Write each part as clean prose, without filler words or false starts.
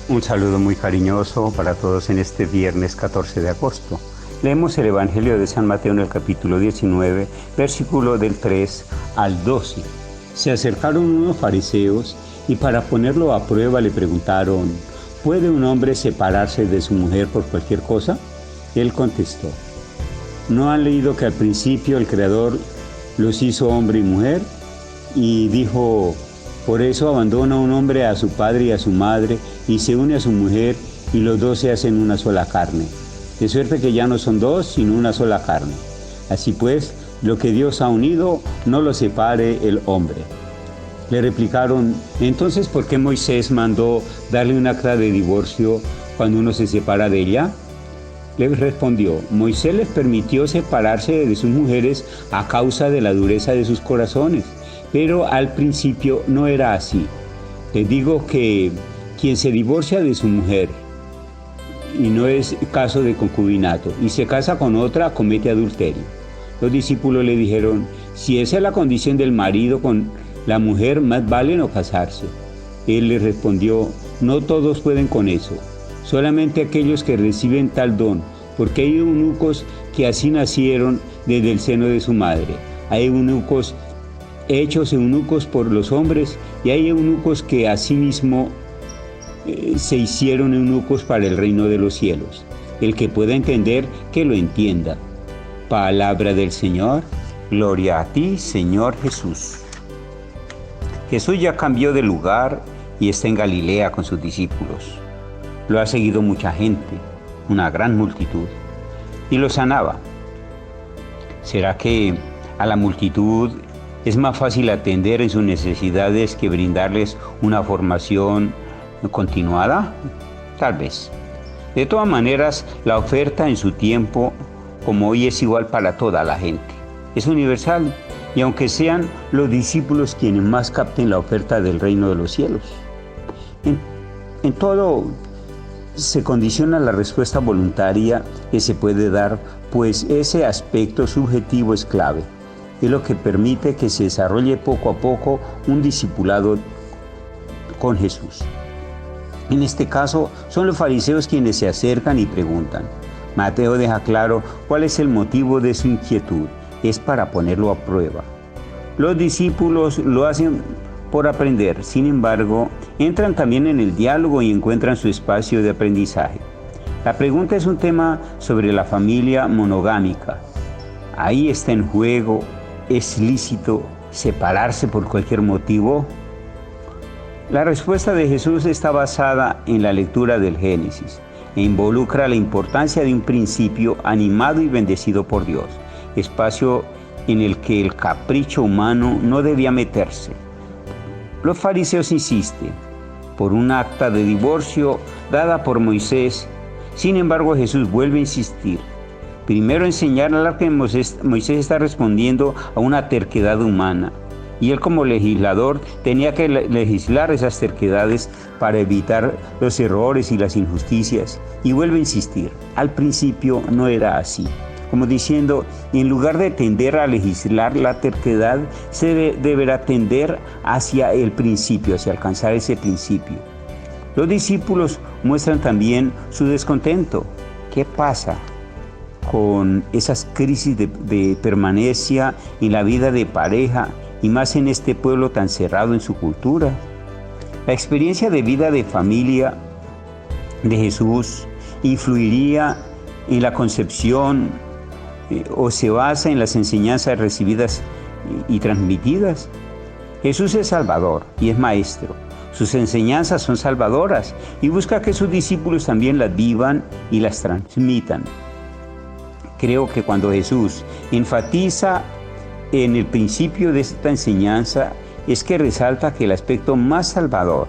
Un saludo muy cariñoso para todos en este viernes 14 de agosto. Leemos el Evangelio de San Mateo en el capítulo 19, versículo del 3 al 12. Se acercaron unos fariseos y para ponerlo a prueba le preguntaron: ¿puede un hombre separarse de su mujer por cualquier cosa? Él contestó: ¿no han leído que al principio el Creador los hizo hombre y mujer? Y dijo: por eso abandona un hombre a su padre y a su madre y se une a su mujer y los dos se hacen una sola carne. De suerte que ya no son dos, sino una sola carne. Así pues, lo que Dios ha unido, no lo separe el hombre. Le replicaron: entonces, ¿por qué Moisés mandó darle un acta de divorcio cuando uno se separa de ella? Le respondió: Moisés les permitió separarse de sus mujeres a causa de la dureza de sus corazones. Pero al principio no era así. Les digo que quien se divorcia de su mujer, y no es caso de concubinato, y se casa con otra, comete adulterio. Los discípulos le dijeron: si esa es la condición del marido con la mujer, más vale no casarse. Él les respondió: no todos pueden con eso, solamente aquellos que reciben tal don, porque hay eunucos que así nacieron desde el seno de su madre. Hay eunucos hechos eunucos por los hombres, y hay eunucos que asimismo se hicieron eunucos para el reino de los cielos. El que pueda entender, que lo entienda. Palabra del Señor. Gloria a ti, Señor Jesús. Jesús ya cambió de lugar y está en Galilea con sus discípulos. Lo ha seguido mucha gente, una gran multitud, y lo sanaba. ¿Será que a la multitud es más fácil atender en sus necesidades que brindarles una formación continuada? Tal vez. De todas maneras, la oferta en su tiempo, como hoy, es igual para toda la gente. Es universal, y aunque sean los discípulos quienes más capten la oferta del reino de los cielos. En todo se condiciona la respuesta voluntaria que se puede dar, pues ese aspecto subjetivo es clave. Es lo que permite que se desarrolle poco a poco un discipulado con Jesús. En este caso, son los fariseos quienes se acercan y preguntan. Mateo deja claro cuál es el motivo de su inquietud. Es para ponerlo a prueba. Los discípulos lo hacen por aprender, sin embargo, entran también en el diálogo y encuentran su espacio de aprendizaje. La pregunta es un tema sobre la familia monogámica. Ahí está en juego: ¿es lícito separarse por cualquier motivo? La respuesta de Jesús está basada en la lectura del Génesis e involucra la importancia de un principio animado y bendecido por Dios, espacio en el que el capricho humano no debía meterse. Los fariseos insisten por un acta de divorcio dada por Moisés. Sin embargo, Jesús vuelve a insistir. Primero enseñarle que Moisés está respondiendo a una terquedad humana, y él, como legislador, tenía que legislar esas terquedades para evitar los errores y las injusticias. Y vuelve a insistir: al principio no era así. Como diciendo, en lugar de tender a legislar la terquedad, se deberá tender hacia el principio, hacia alcanzar ese principio. Los discípulos muestran también su descontento. ¿Qué pasa con esas crisis de permanencia en la vida de pareja, y más en este pueblo tan cerrado en su cultura? La experiencia de vida de familia de Jesús influiría en la concepción o se basa en las enseñanzas recibidas y transmitidas. Jesús es Salvador y es Maestro. Sus enseñanzas son salvadoras y busca que sus discípulos también las vivan y las transmitan. Creo que cuando Jesús enfatiza en el principio de esta enseñanza, es que resalta que el aspecto más salvador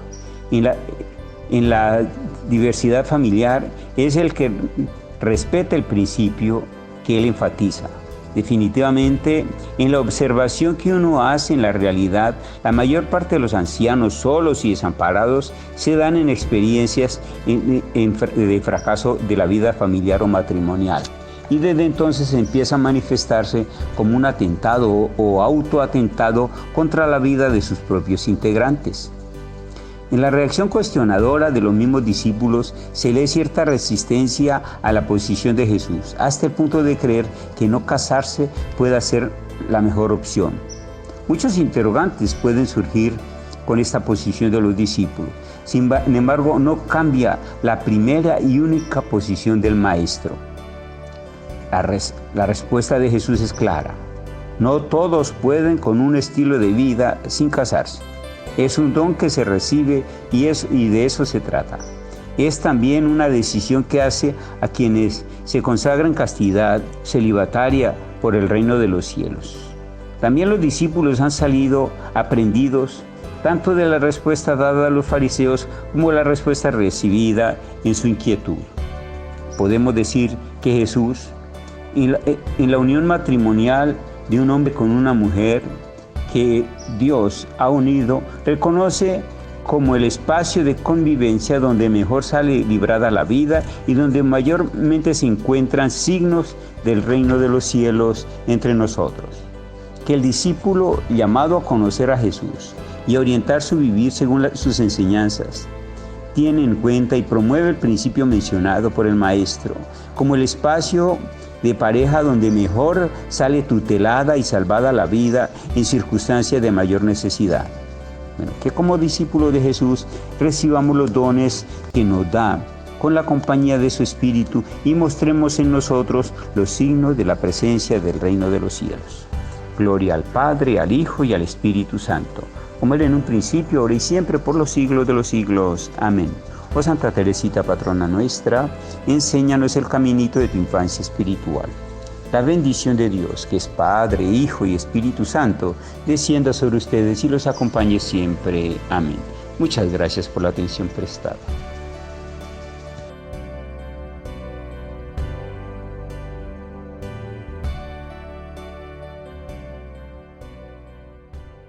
en la diversidad familiar es el que respeta el principio que él enfatiza. Definitivamente, en la observación que uno hace en la realidad, la mayor parte de los ancianos solos y desamparados se dan en experiencias de fracaso de la vida familiar o matrimonial. Y desde entonces empieza a manifestarse como un atentado o autoatentado contra la vida de sus propios integrantes. En la reacción cuestionadora de los mismos discípulos se lee cierta resistencia a la posición de Jesús, hasta el punto de creer que no casarse pueda ser la mejor opción. Muchos interrogantes pueden surgir con esta posición de los discípulos. Sin embargo, no cambia la primera y única posición del Maestro. La respuesta de Jesús es clara. No todos pueden con un estilo de vida sin casarse. Es un don que se recibe y de eso se trata. Es también una decisión que hace a quienes se consagran castidad celibataria por el reino de los cielos. También los discípulos han salido aprendidos tanto de la respuesta dada a los fariseos como la respuesta recibida en su inquietud. Podemos decir que Jesús, en la unión matrimonial de un hombre con una mujer que Dios ha unido, reconoce como el espacio de convivencia donde mejor sale librada la vida y donde mayormente se encuentran signos del reino de los cielos entre nosotros. Que el discípulo llamado a conocer a Jesús y orientar su vivir según sus enseñanzas tiene en cuenta y promueve el principio mencionado por el Maestro como el espacio de pareja donde mejor sale tutelada y salvada la vida en circunstancias de mayor necesidad. Bueno, que como discípulos de Jesús recibamos los dones que nos da con la compañía de su Espíritu y mostremos en nosotros los signos de la presencia del reino de los cielos. Gloria al Padre, al Hijo y al Espíritu Santo, como era en un principio, ahora y siempre, por los siglos de los siglos. Amén. Oh Santa Teresita, patrona nuestra, enséñanos el caminito de tu infancia espiritual. La bendición de Dios, que es Padre, Hijo y Espíritu Santo, descienda sobre ustedes y los acompañe siempre. Amén. Muchas gracias por la atención prestada.